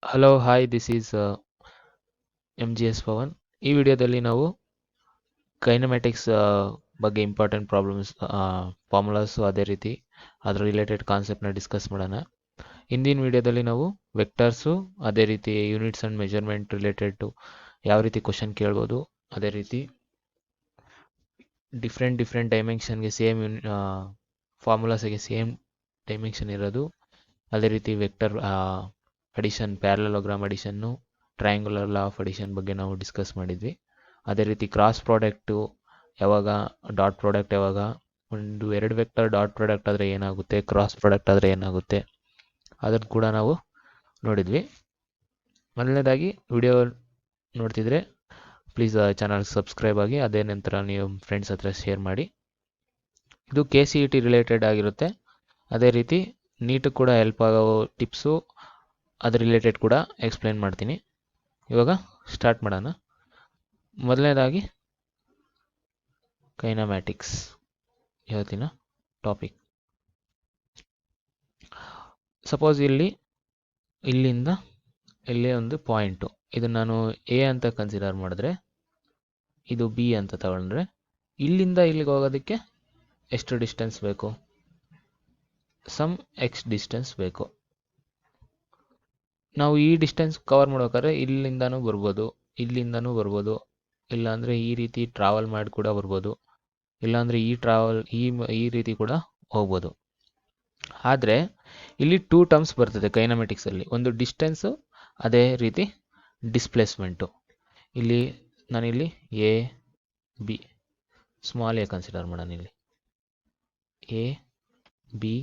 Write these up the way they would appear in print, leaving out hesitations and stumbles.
Hello hi this is M G S Pavan. ಈ ವಿಡಿಯೋದಲ್ಲಿ ನಾವು ಕೈನಮ್ಯಾಟಿಕ್ಸ್ ಬಗ್ಗೆ ಇಂಪಾರ್ಟೆಂಟ್ ಪ್ರಾಬ್ಲಮ್ಸ್, ಫಾರ್ಮುಲಾಸು, ಅದೇ ರೀತಿ ಅದರ ರಿಲೇಟೆಡ್ ಕಾನ್ಸೆಪ್ಟ್ನ ಡಿಸ್ಕಸ್ ಮಾಡೋಣ. ಹಿಂದಿನ ವಿಡಿಯೋದಲ್ಲಿ ನಾವು ವೆಕ್ಟರ್ಸು, ಅದೇ ರೀತಿ ಯೂನಿಟ್ಸ್ ಆ್ಯಂಡ್ ಮೆಜರ್ಮೆಂಟ್ ರಿಲೇಟೆಡ್ ಯಾವ ರೀತಿ ಕ್ವಶನ್ ಕೇಳ್ಬೋದು, ಅದೇ ರೀತಿ ಡಿಫ್ರೆಂಟ್ ಡೈಮೆನ್ಷನ್ಗೆ ಸೇಮ್ ಫಾರ್ಮುಲಾಸಿಗೆ ಸೇಮ್ ಡೈಮೆನ್ಷನ್ ಇರೋದು, ಅದೇ ರೀತಿ ವೆಕ್ಟರ್ ಅಡಿಷನ್, ಪ್ಯಾರಲೋಗ್ರಾಮ್ ಅಡಿಷನ್ನು, ಟ್ರಯಾಂಗುಲರ್ ಲಾ ಆಫ್ ಅಡಿಷನ್ ಬಗ್ಗೆ ನಾವು ಡಿಸ್ಕಸ್ ಮಾಡಿದ್ವಿ. ಅದೇ ರೀತಿ ಕ್ರಾಸ್ ಪ್ರಾಡಕ್ಟು ಯಾವಾಗ, ಡಾಟ್ ಪ್ರಾಡಕ್ಟ್ ಯಾವಾಗ, ಎರಡು ವೆಕ್ಟರ್ ಡಾಟ್ ಪ್ರಾಡಕ್ಟ್ ಆದರೆ ಏನಾಗುತ್ತೆ, ಕ್ರಾಸ್ ಪ್ರಾಡಕ್ಟ್ ಆದರೆ ಏನಾಗುತ್ತೆ, ಅದನ್ನು ಕೂಡ ನಾವು ನೋಡಿದ್ವಿ. ಮೊದಲನೇದಾಗಿ ವಿಡಿಯೋ ನೋಡ್ತಿದ್ರೆ ಪ್ಲೀಸ್ ಚಾನಲ್ ಸಬ್ಸ್ಕ್ರೈಬ್ ಆಗಿ, ಅದೇ ನಂತರ ನೀವು ಫ್ರೆಂಡ್ಸ್ ಹತ್ರ ಶೇರ್ ಮಾಡಿ. ಇದು KCET ರಿಲೇಟೆಡ್ ಆಗಿರುತ್ತೆ. ಅದೇ ರೀತಿ ನೀಟ್ ಕೂಡ ಹೆಲ್ಪ್ ಆಗೋ ಟಿಪ್ಸು ಅದ್ರ ರಿಲೇಟೆಡ್ ಕೂಡ ಎಕ್ಸ್ಪ್ಲೇನ್ ಮಾಡ್ತೀನಿ. ಇವಾಗ ಸ್ಟಾರ್ಟ್ ಮಾಡೋಣ. ಮೊದಲನೇದಾಗಿ ಕೈನಮ್ಯಾಟಿಕ್ಸ್ ಇವತ್ತಿನ ಟಾಪಿಕ್. ಸಪೋಸ್ ಇಲ್ಲಿಂದ ಇಲ್ಲೇ ಒಂದು ಪಾಯಿಂಟು, ಇದು ನಾನು A ಅಂತ ಕನ್ಸಿಡರ್ ಮಾಡಿದ್ರೆ, ಇದು B ಅಂತ ತಗೊಂಡ್ರೆ, ಇಲ್ಲಿಂದ ಇಲ್ಲಿಗೆ ಹೋಗೋದಕ್ಕೆ ಎಷ್ಟು ಡಿಸ್ಟೆನ್ಸ್ ಬೇಕು? ಸಮ್ X ಡಿಸ್ಟೆನ್ಸ್ ಬೇಕು. ನಾವು ಈ ಡಿಸ್ಟೆನ್ಸ್ ಕವರ್ ಮಾಡ್ಬೇಕಾದ್ರೆ ಇಲ್ಲಿಂದನೂ ಬರ್ಬೋದು, ಇಲ್ಲಾಂದರೆ ಈ ರೀತಿ ಟ್ರಾವೆಲ್ ಮಾಡಿ ಕೂಡ ಬರ್ಬೋದು, ಇಲ್ಲಾಂದರೆ ಈ ರೀತಿ ಕೂಡ ಹೋಗ್ಬೋದು. ಆದರೆ ಇಲ್ಲಿ 2 ಟರ್ಮ್ಸ್ ಬರ್ತದೆ ಕೈನಮೆಟಿಕ್ಸಲ್ಲಿ. ಒಂದು ಡಿಸ್ಟೆನ್ಸು, ಅದೇ ರೀತಿ ಡಿಸ್ಪ್ಲೇಸ್ಮೆಂಟು. ನಾನಿಲ್ಲಿ A B, small A consider ಮಾಡೋಣ. ಇಲ್ಲಿ A B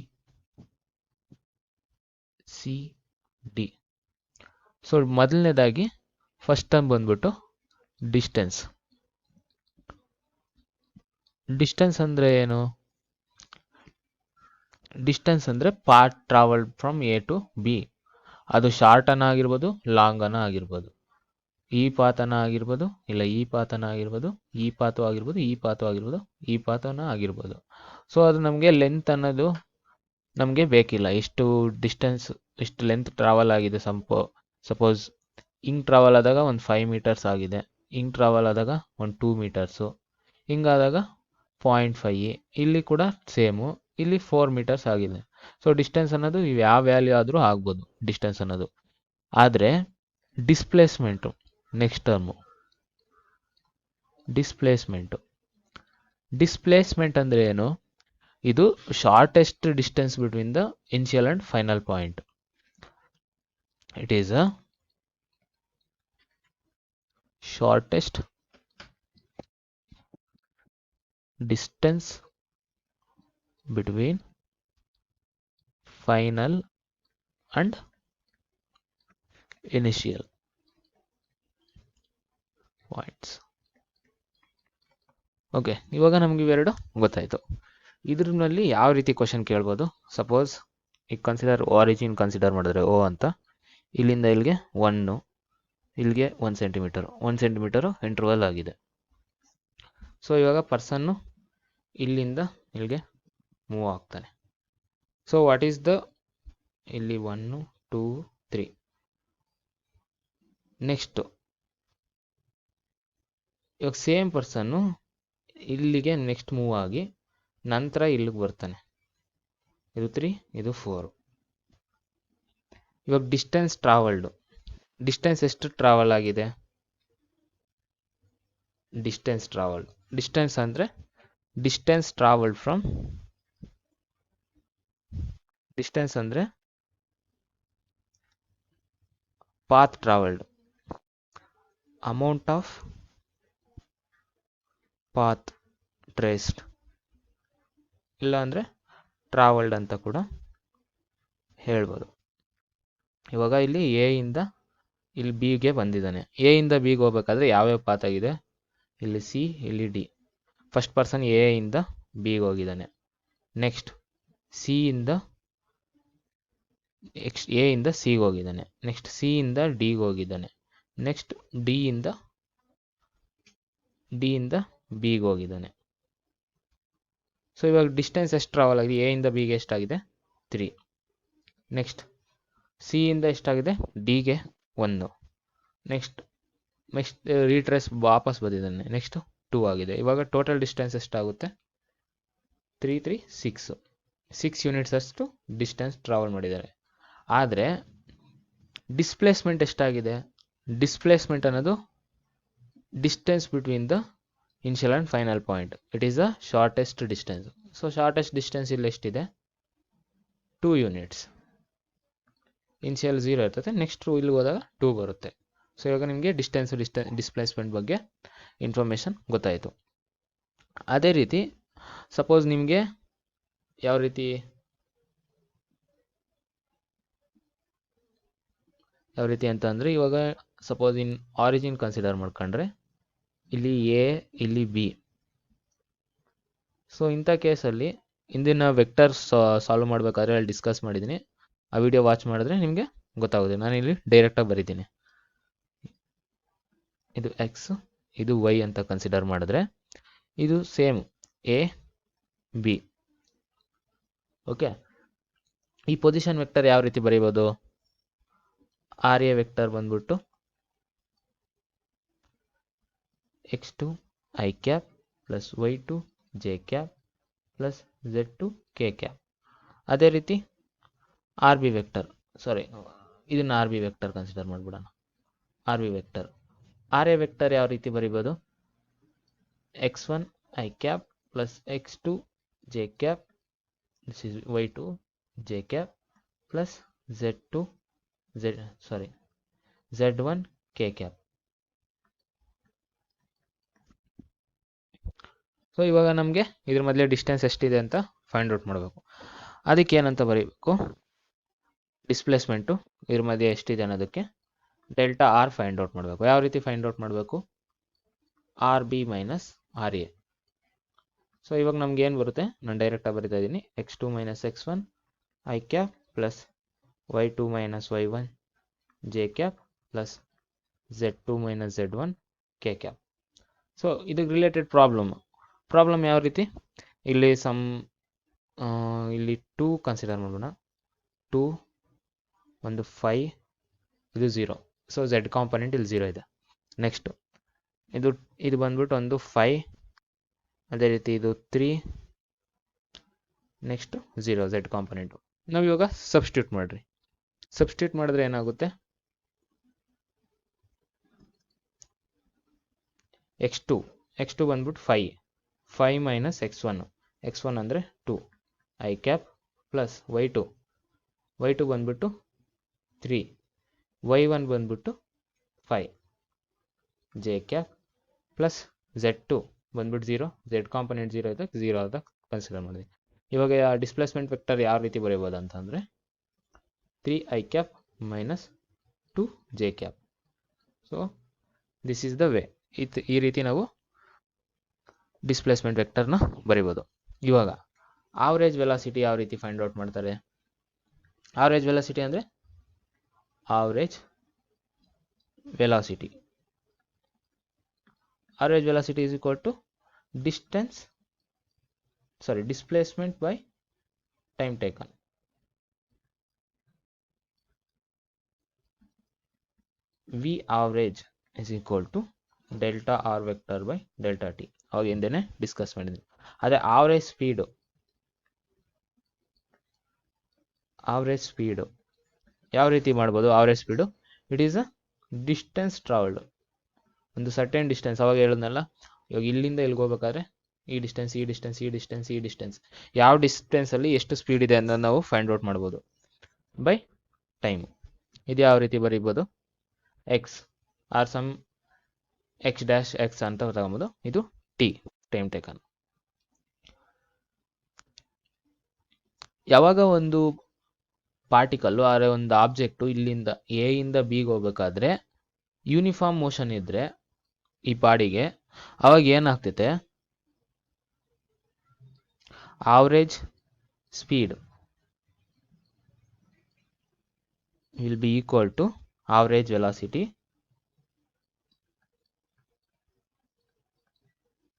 C D. So ಮೊದಲನೇದಾಗಿ ಫಸ್ಟ್ ಟರ್ಮ್ ಬಂದ್ಬಿಟ್ಟು ಡಿಸ್ಟೆನ್ಸ್. ಡಿಸ್ಟೆನ್ಸ್ ಅಂದರೆ ಏನು? ಡಿಸ್ಟೆನ್ಸ್ ಅಂದರೆ path travelled from A to B. ಅದು ಶಾರ್ಟ್ ಅನ್ನ ಆಗಿರ್ಬೋದು, ಲಾಂಗ್ ಅನ್ನ ಆಗಿರ್ಬೋದು, ಈ ಪಾತನ ಆಗಿರ್ಬೋದು, ಇಲ್ಲ ಈ ಪಾತನ ಆಗಿರ್ಬೋದು, ಈ ಪಾತು ಆಗಿರ್ಬೋದು, ಈ ಪಾತು ಆಗಿರ್ಬೋದು, ಈ ಪಾತನ ಆಗಿರ್ಬೋದು. ಸೊ ಅದು ನಮಗೆ ಲೆಂತ್ ಅನ್ನೋದು ನಮಗೆ ಬೇಕಿಲ್ಲ. ಇಷ್ಟು ಡಿಸ್ಟೆನ್ಸ್, ಇಷ್ಟು ಲೆಂತ್ ಟ್ರಾವೆಲ್ ಆಗಿದೆ. ಸಪೋಸ್ ಹಿಂಗೆ ಟ್ರಾವೆಲ್ ಆದಾಗ ಒಂದು 5 ಮೀಟರ್ಸ್ ಆಗಿದೆ, ಹಿಂಗೆ ಟ್ರಾವೆಲ್ ಆದಾಗ ಒಂದು 2 ಮೀಟರ್ಸು, ಹಿಂಗಾದಾಗ 0.5. ಇಲ್ಲಿ ಕೂಡ ಸೇಮು, ಇಲ್ಲಿ 4 ಮೀಟರ್ಸ್ ಆಗಿದೆ. ಸೊ ಡಿಸ್ಟೆನ್ಸ್ ಅನ್ನೋದು ಯಾವ ವ್ಯಾಲ್ಯೂ ಆದರೂ ಆಗ್ಬೋದು ಡಿಸ್ಟೆನ್ಸ್ ಅನ್ನೋದು. ಆದರೆ ಡಿಸ್ಪ್ಲೇಸ್ಮೆಂಟು ನೆಕ್ಸ್ಟ್ ಟರ್ಮು. ಡಿಸ್ಪ್ಲೇಸ್ಮೆಂಟ್ ಅಂದರೆ ಏನು? ಇದು shortest distance between the initial and final point. It is a shortest distance between final and initial points. Okay, ಇವಾಗ ನಮ್ಗೆ ಇವೆರಡು ಗೊತ್ತಾಯಿತು. ಇದ್ರಲ್ಲಿ ಯಾವ ರೀತಿ ಕ್ವಶನ್ ಕೇಳ್ಬೋದು? ಸಪೋಸ್ ಈಗ ಆರಿಜಿನ್ ಕನ್ಸಿಡರ್ ಮಾಡಿದ್ರೆ O ಅಂತ, ಇಲ್ಲಿಂದ ಇಲ್ಲಿಗೆ 1, ಇಲ್ಲಿಗೆ 1 ಸೆಂಟಿಮೀಟರು ಇಂಟರ್ವಲ್ ಆಗಿದೆ. ಸೊ ಇವಾಗ ಪರ್ಸನ್ನು ಇಲ್ಲಿಂದ ಇಲ್ಲಿಗೆ ಮೂವ್ ಆಗ್ತಾನೆ. ಸೊ ವಾಟ್ ಈಸ್ ಇಲ್ಲಿ 1 2 3. ನೆಕ್ಸ್ಟು ಇವಾಗ ಸೇಮ್ ಪರ್ಸನ್ನು ಇಲ್ಲಿಗೆ ನೆಕ್ಸ್ಟ್ ಮೂವ್ ಆಗಿ ನಂತರ ಇಲ್ಲಿಗೆ ಬರ್ತಾನೆ. ಇದು 3, ಇದು 4. ಇವಾಗ ಡಿಸ್ಟೆನ್ಸ್ ಎಷ್ಟು ಟ್ರಾವೆಲ್ ಆಗಿದೆ? ಡಿಸ್ಟೆನ್ಸ್ ಅಂದರೆ ಡಿಸ್ಟೆನ್ಸ್ ಟ್ರಾವೆಲ್ಡ್ ಫ್ರಮ್, ಡಿಸ್ಟೆನ್ಸ್ ಅಂದರೆ path travelled, amount of path traced, ಇಲ್ಲ ಅಂದರೆ ಟ್ರಾವೆಲ್ಡ್ ಅಂತ ಕೂಡ ಹೇಳ್ಬೋದು. ಇವಾಗ ಇಲ್ಲಿ ಎ ಇಂದ ಇಲ್ಲಿ ಬಿಗೆ ಬಂದಿದ್ದಾನೆ. ಎ ಇಂದ ಬಿಗೆ ಹೋಗ್ಬೇಕಾದ್ರೆ ಯಾವ್ಯಾವ ಪಾತ್ ಆಗಿದೆ? ಇಲ್ಲಿ ಸಿ, ಇಲ್ಲಿ ಡಿ. ಫಸ್ಟ್ ಪರ್ಸನ್ ಎ ಇಂದ ಬಿಗೆ ಹೋಗಿದ್ದಾನೆ. ನೆಕ್ಸ್ಟ್ ಎ ಇಂದ ಸಿಗೆ ಹೋಗಿದ್ದಾನೆ. ನೆಕ್ಸ್ಟ್ ಸಿ ಇಂದ ಡಿಗೆ ಹೋಗಿದ್ದಾನೆ. ನೆಕ್ಸ್ಟ್ ಡಿ ಇಂದ ಬಿಗೆ ಹೋಗಿದ್ದಾನೆ. ಸೊ ಇವಾಗ ಡಿಸ್ಟೆನ್ಸ್ ಎಷ್ಟು ಟ್ರಾವೆಲ್ ಆಗಿದೆ? ಎ ಇಂದ ಬಿಗೆ ಎಷ್ಟಾಗಿದೆ? 3. ನೆಕ್ಸ್ಟ್ ಸಿ ಇಂದ ಎಷ್ಟಾಗಿದೆ, ಡಿಗೆ 1. ನೆಕ್ಸ್ಟ್ ರೀಟ್ರೇಸ್ ವಾಪಸ್ ಬಂದಿದ್ದಾನೆ, ನೆಕ್ಸ್ಟ್ 2 ಆಗಿದೆ. ಇವಾಗ ಟೋಟಲ್ ಡಿಸ್ಟೆನ್ಸ್ ಎಷ್ಟಾಗುತ್ತೆ, 3 3 6 ಯೂನಿಟ್ಸ್ ಅಷ್ಟು ಡಿಸ್ಟೆನ್ಸ್ ಟ್ರಾವೆಲ್ ಮಾಡಿದ್ದಾರೆ. ಆದರೆ ಡಿಸ್ಪ್ಲೇಸ್ಮೆಂಟ್ ಎಷ್ಟಾಗಿದೆ, ಡಿಸ್ಪ್ಲೇಸ್ಮೆಂಟ್ ಅನ್ನೋದು distance between the initial and final point, it is the shortest distance. So shortest distance ಇಲ್ಲಿ ಎಷ್ಟಿದೆ, 2 ಯೂನಿಟ್ಸ್. ಇನಿಷಿಯಲ್ 0 ಇರ್ತದೆ, ನೆಕ್ಸ್ಟ್ ಇಲ್ಲಿ ಹೋದಾಗ 2 ಬರುತ್ತೆ. ಸೊ ಇವಾಗ ನಿಮಗೆ ಡಿಸ್ಪ್ಲೇಸ್ಮೆಂಟ್ ಬಗ್ಗೆ ಇನ್ಫಾರ್ಮೇಷನ್ ಗೊತ್ತಾಯಿತು. ಅದೇ ರೀತಿ ಸಪೋಸ್ ನಿಮಗೆ ಯಾವ ರೀತಿ ಅಂತ ಅಂದರೆ, ಇವಾಗ ಸಪೋಸ್ ಇನ್ ಆರಿಜಿನ್ ಕನ್ಸಿಡರ್ ಮಾಡ್ಕೊಂಡ್ರೆ ಇಲ್ಲಿ ಎ, ಇಲ್ಲಿ ಬಿ. ಸೊ ಇಂಥ ಕೇಸಲ್ಲಿ ಇಂದಿನ ವೆಕ್ಟರ್ ಸಾಲ್ವ್ ಮಾಡಬೇಕಾದ್ರೆ ಅಲ್ಲಿ ಡಿಸ್ಕಸ್ ಮಾಡಿದ್ದೀನಿ. ಆ ವಿಡಿಯೋ ವಾಚ್ ಮಾಡಿದ್ರೆ ನಿಮಗೆ ಗೊತ್ತಾಗುತ್ತೆ. ನಾನು ಇಲ್ಲಿ ಡೈರೆಕ್ಟಾಗಿ ಬರೀತೀನಿ. ಇದು ಎಕ್ಸ್, ಇದು ವೈ ಅಂತ ಕನ್ಸಿಡರ್ ಮಾಡಿದ್ರೆ ಇದು ಸೇಮ್ ಎ ಬಿ. ಓಕೆ, ಈ ಪೊಸಿಷನ್ ವೆಕ್ಟರ್ ಯಾವ ರೀತಿ ಬರೀಬೋದು, ಆರ್ ಎ ವೆಕ್ಟರ್ ಬಂದ್ಬಿಟ್ಟು x2 i cap plus y2 j cap plus z2 k cap. ಅದೇ ರೀತಿ ಆರ್ ಬಿ ವೆಕ್ಟರ್, ಇದನ್ನ ಆರ್ ಬಿ ವೆಕ್ಟರ್ ಕನ್ಸಿಡರ್ ಮಾಡ್ಬಿಡೋಣ. R B vector, R A vector ಯಾವ ರೀತಿ ಬರೀಬೋದು, x1 i cap plus x2 j cap, this is y2 j cap plus z1 k cap. So ಇವಾಗ ನಮಗೆ ಇದ್ರ ಮಧ್ಯೆ ಡಿಸ್ಟೆನ್ಸ್ ಎಷ್ಟಿದೆ ಅಂತ ಫೈಂಡ್ ಔಟ್ ಮಾಡಬೇಕು. ಅದಕ್ಕೆ ಏನಂತ ಬರೀಬೇಕು, ಡಿಸ್ಪ್ಲೇಸ್ಮೆಂಟು ಇದ್ರ ಮಧ್ಯೆ ಎಷ್ಟಿದೆ ಅನ್ನೋದಕ್ಕೆ ಡೆಲ್ಟಾ ಆರ್ ಫೈಂಡ್ ಔಟ್ ಮಾಡಬೇಕು. ಯಾವ ರೀತಿ ಫೈಂಡ್ ಔಟ್ ಮಾಡಬೇಕು, R B minus R A. So ಇವಾಗ ನಮ್ಗೆ ಏನು ಬರುತ್ತೆ, ನಾನು ಡೈರೆಕ್ಟಾಗಿ ಬರಿತಾ ಇದ್ದೀನಿ, x2 minus x1 i cap plus y2 minus y1 j cap plus z2 minus z1 k cap. So ಇದಕ್ಕೆ ರಿಲೇಟೆಡ್ ಪ್ರಾಬ್ಲಮ್ ಯಾವ ರೀತಿ, ಇಲ್ಲಿ ಇಲ್ಲಿ 2 ಕನ್ಸಿಡರ್ ಮಾಡೋಣ. 2 ಒಂದು 5, ಇದು 0. ಸೊ z ಕಾಂಪೊನೆಂಟ್ ಇಲ್ಲಿ 0 ಇದೆ. ನೆಕ್ಸ್ಟ್ ಇದು ಬಂದ್ಬಿಟ್ಟು ಒಂದು 5, ಅದೇ ರೀತಿ ಇದು 3, ನೆಕ್ಸ್ಟ್ 0 z ಕಾಂಪೊನೆಂಟು. ನಾವು ಇವಾಗ ಸಬ್ಸ್ಟಿಟ್ಯೂಟ್ ಮಾಡಿದ್ರೆ ಏನಾಗುತ್ತೆ, x2 ಬಂದ್ಬಿಟ್ಟು 5 ಮೈನಸ್ x1 ಅಂದರೆ 2 i ಕ್ಯಾಪ್ ಪ್ಲಸ್ y2 ಬಂದ್ಬಿಟ್ಟು 3, y1 ಬಂದ್ಬಿಟ್ಟು 5 j ಕ್ಯಾಪ್ ಪ್ಲಸ್ z2 ಬಂದ್ಬಿಟ್ಟು 0, z ಕಾಂಪೊನೆಂಟ್ 0 ಇದೆ, 0 ಅಂತ ಕನ್ಸಿಡರ್ ಮಾಡಿದ್ವಿ. ಇವಾಗ ಡಿಸ್ಪ್ಲೇಸ್ಮೆಂಟ್ ವೆಕ್ಟರ್ ಯಾವ ರೀತಿ ಬರೀಬೋದು ಅಂತಂದರೆ 3 i cap minus 2 j cap. So this is the way. ಈ ರೀತಿ ನಾವು ಡಿಸ್ಪ್ಲೇಸ್ಮೆಂಟ್ ವೆಕ್ಟರ್ನ ಬರೀಬೋದು. ಇವಾಗ ಆವರೇಜ್ ವೆಲಾಸಿಟಿ ಯಾವ ರೀತಿ ಫೈಂಡ್ ಔಟ್ ಮಾಡ್ತಾರೆ, ಆವರೇಜ್ ವೆಲಾಸಿಟಿ ಅಂದರೆ average velocity is equal to displacement by time taken. V average is equal to delta r vector by delta t. ಅವಾಗ ಹಿಂದೆನೆ ಡಿಸ್ಕಸ್ ಮಾಡಿದ್ವಿ. ಅದೇ ಆವರೇಜ್ ಸ್ಪೀಡು ಯಾವ ರೀತಿ ಮಾಡ್ಬೋದು, average speed it is a distance travelled, ಒಂದು certain distance. ಅವಾಗ ಹೇಳಿದ್ನಲ್ಲ, ಇವಾಗ ಇಲ್ಲಿಂದ ಇಲ್ಲಿಗೆ ಹೋಗ್ಬೇಕಾದ್ರೆ ಈ ಡಿಸ್ಟೆನ್ಸ್ ಯಾವ ಡಿಸ್ಟೆನ್ಸಲ್ಲಿ ಎಷ್ಟು ಸ್ಪೀಡ್ ಇದೆ ಅಂತ ನಾವು ಫೈಂಡ್ ಔಟ್ ಮಾಡ್ಬೋದು ಬೈ ಟೈಮು. ಇದು ಯಾವ ರೀತಿ ಬರೀಬೋದು, X R sum X dash X ಅಂತ ತಗೊಬೋದು. ಇದು ಟಿ, ಟೈಮ್ ಟೇಕನ್. ಯಾವಾಗ ಒಂದು ಪಾರ್ಟಿಕಲ್ಲು ಆದರೆ ಒಂದು ಆಬ್ಜೆಕ್ಟು ಇಲ್ಲಿಂದ ಎ ಇಂದ ಬಿಗೆ ಹೋಗ್ಬೇಕಾದ್ರೆ ಯೂನಿಫಾರ್ಮ್ ಮೋಷನ್ ಇದ್ದರೆ ಈ ಬಾಡಿಗೆ, ಅವಾಗ ಏನಾಗ್ತೈತೆ, average speed will be equal to average velocity.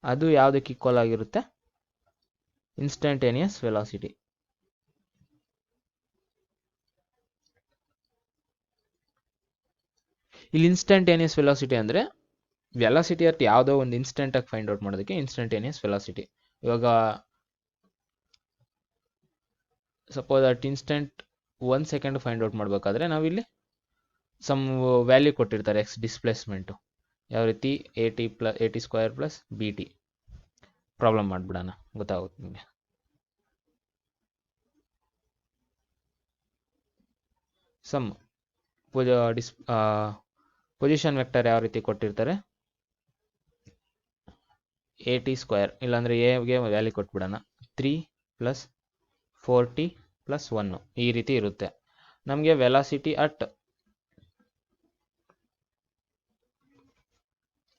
ಅದು ಯಾವುದಕ್ಕೆ ಈಕ್ವಲ್ ಆಗಿರುತ್ತೆ, ಇನ್ಸ್ಟಂಟೇನಿಯಸ್ ವೆಲಾಸಿಟಿ. ಇಲ್ಲಿ ಇನ್ಸ್ಟಂಟೇನಿಯಸ್ ವೆಲಾಸಿಟಿ ಅಂದರೆ ವೆಲಾಸಿಟಿ ಅಟ್ ಯಾವುದೋ ಒಂದು ಇನ್ಸ್ಟೆಂಟಾಗಿ ಫೈಂಡ್ ಔಟ್ ಮಾಡೋದಕ್ಕೆ ಇನ್ಸ್ಟಂಟೇನಿಯಸ್ ವೆಲಾಸಿಟಿ. ಇವಾಗ suppose at instant 1 second find out ಮಾಡಬೇಕಾದ್ರೆ ನಾವಿಲ್ಲಿ ಸಮ್ ವ್ಯಾಲ್ಯೂ ಕೊಟ್ಟಿರ್ತಾರೆ ಎಕ್ಸ್ ಡಿಸ್ಪ್ಲೇಸ್ಮೆಂಟು, ಯಾವ ರೀತಿ A T square plus B T. Problem ಮಾಡಿಬಿಡೋಣ, ಗೊತ್ತಾಗುತ್ತೆ ನಿಮಗೆ. ಸಮ್ ಪೊಸಿಷನ್ ವೆಕ್ಟರ್ ಯಾವ ರೀತಿ ಕೊಟ್ಟಿರ್ತಾರೆ, ಎ ಟಿ ಸ್ಕ್ವೇರ್, ಇಲ್ಲಾಂದರೆ ಎಗೆ ವ್ಯಾಲ್ಯೂ ಕೊಟ್ಬಿಡೋಣ 3 + 4t + 1 ಈ ರೀತಿ ಇರುತ್ತೆ. ನಮಗೆ ವೆಲಾಸಿಟಿ ಅಟ್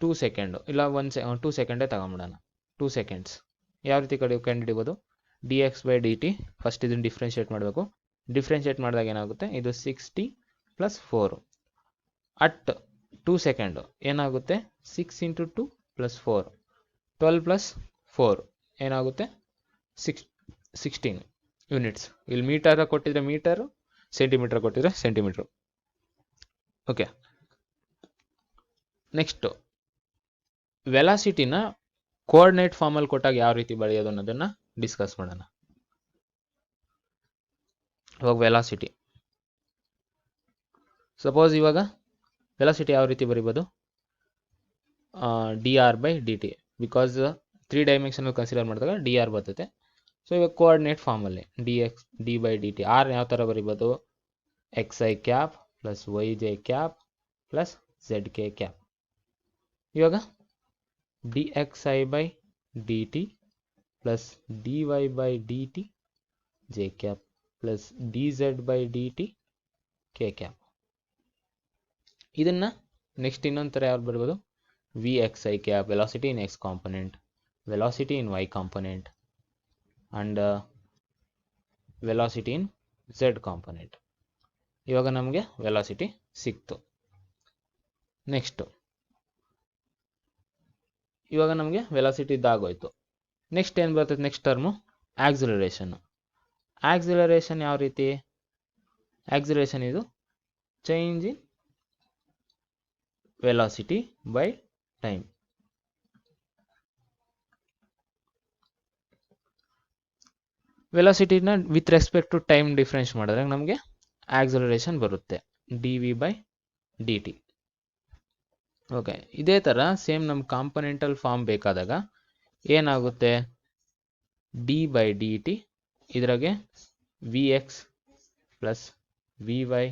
2 ಸೆಕೆಂಡು ಇಲ್ಲ 2 ಸೆಕೆಂಡೇ ತಗೊಂಬಿಡೋಣ. 2 ಸೆಕೆಂಡ್ಸ್ ಯಾವ ರೀತಿ ಕಂಡುಹಿಡಿಬೋದು, D X by D T. First ಇದನ್ನು ಡಿಫ್ರೆನ್ಷಿಯೇಟ್ ಮಾಡಬೇಕು. ಡಿಫ್ರೆನ್ಷಿಯೇಟ್ ಮಾಡಿದಾಗ ಏನಾಗುತ್ತೆ, ಇದು 6t + 4 ಅಟ್ 2 ಸೆಕೆಂಡು ಏನಾಗುತ್ತೆ, 6 × 2 + 4 12 + 4 ಏನಾಗುತ್ತೆ 16 ಯೂನಿಟ್ಸ್. ಇಲ್ಲಿ ಮೀಟರ್ ಕೊಟ್ಟಿದ್ರೆ ಮೀಟರು, ಸೆಂಟಿಮೀಟರ್ ಕೊಟ್ಟಿದ್ರೆ ಸೆಂಟಿಮೀಟ್ರು. ಓಕೆ, ನೆಕ್ಸ್ಟು ವೆಲಾಸಿಟಿನ ಕೋಆರ್ಡಿನೇಟ್ ಫಾರ್ಮಲ್ಲಿ ಕೊಟ್ಟಾಗ ಯಾವ ರೀತಿ ಬರೆಯೋದು ಅನ್ನೋದನ್ನು ಡಿಸ್ಕಸ್ ಮಾಡೋಣ. ಇವಾಗ ವೆಲಾಸಿಟಿ, ಸಪೋಸ್ ಇವಾಗ ವೆಲಾಸಿಟಿ ಯಾವ ರೀತಿ ಬರಿಬೋದು, D R by D T. Because 3 dimensional consider ಮಾಡಿದಾಗ ಡಿ ಆರ್ ಬರ್ತದೆ. ಸೊ ಇವಾಗ ಕೋಆರ್ಡಿನೇಟ್ ಫಾರ್ಮಲ್ಲಿ D by D T. R ಯಾವ ಥರ ಬರಿಬೋದು, X I cap plus Y J cap plus Z K cap. ಇವಾಗ D X I by D T plus D Y by D T J cap plus D Z by D T K cap. ಇದನ್ನು next ಇನ್ನೊಂದು ಥರ ಯಾವ್ದು ಬರ್ಬೋದು, V X I cap, velocity in X component, velocity in Y component and velocity in Z component. ಇವಾಗ ನಮಗೆ velocity ಸಿಕ್ತು. Next ಇವಾಗ ನಮಗೆ ವೆಲಾಸಿಟಿ ಇದಾಗೋಯ್ತು. ನೆಕ್ಸ್ಟ್ ಏನು ಬರ್ತದೆ, ನೆಕ್ಸ್ಟ್ ಟರ್ಮು ಆಕ್ಸಿಲರೇಷನ್ನು. ಆಕ್ಸಿಲರೇಷನ್ ಯಾವ ರೀತಿ, ಆಕ್ಸಿಲರೇಷನ್ ಇದು change in velocity by time. ವೆಲಾಸಿಟಿನ with respect to time difference ಮಾಡಿದ್ರೆ ನಮಗೆ ಆಕ್ಸಿಲರೇಷನ್ ಬರುತ್ತೆ, D V by D T. Okay, ಇದೇ ಥರ ಸೇಮ್ ನಮ್ಮ ಕಾಂಪೊನೆಂಟಲ್ ಫಾರ್ಮ್ ಬೇಕಾದಾಗ ಏನಾಗುತ್ತೆ, ಡಿ ಬೈ ಡಿ ಟಿ ಇದ್ರಾಗೆ V X plus V Y